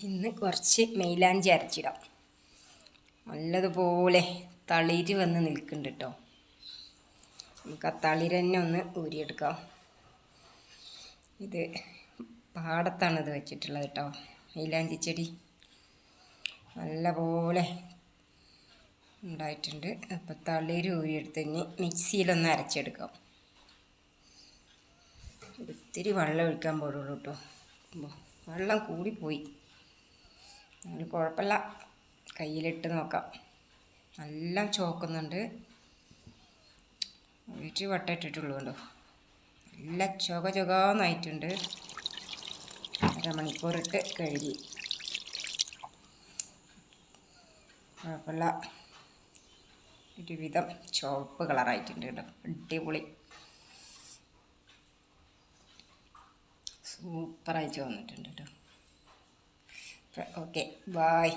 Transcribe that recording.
ഇന്ന് കുറച്ച് മൈലാഞ്ചി അരച്ചിടാം. നല്ലതുപോലെ തളിര് വന്ന് നിൽക്കുന്നുണ്ട് കേട്ടോ. നമുക്ക് ആ തളിര് തന്നെ ഒന്ന് ഊരിയെടുക്കാം. ഇത് പാടത്താണ് ഇത് വെച്ചിട്ടുള്ളത് കേട്ടോ, മൈലാഞ്ചി ചെടി നല്ലപോലെ ഉണ്ടായിട്ടുണ്ട്. അപ്പോൾ തളിര് ഊരിയെടുത്ത് ഇനി മിക്സിയിലൊന്ന് അരച്ചെടുക്കാം. ഒത്തിരി വെള്ളം ഒഴിക്കാൻ പാടുള്ളൂ കേട്ടോ. വെള്ളം കൂടിപ്പോയി, അത് കുഴപ്പമില്ല, കയ്യിലിട്ട് നോക്കാം. നല്ല ചോക്കുന്നുണ്ട്, ഒരു വട്ടം ഇട്ടിട്ടുള്ളൂ കണ്ടോ. നല്ല ചൊകാന്നായിട്ടുണ്ട്. അരമണിക്കൂറിട്ട് കഴുകി, കുഴപ്പമില്ല, ഒരുവിധം ചുവപ്പ് കളറായിട്ടുണ്ട് കേട്ടോ. അടിപൊളി, സൂപ്പറായിട്ട് വന്നിട്ടുണ്ട് കേട്ടോ. Okay, bye.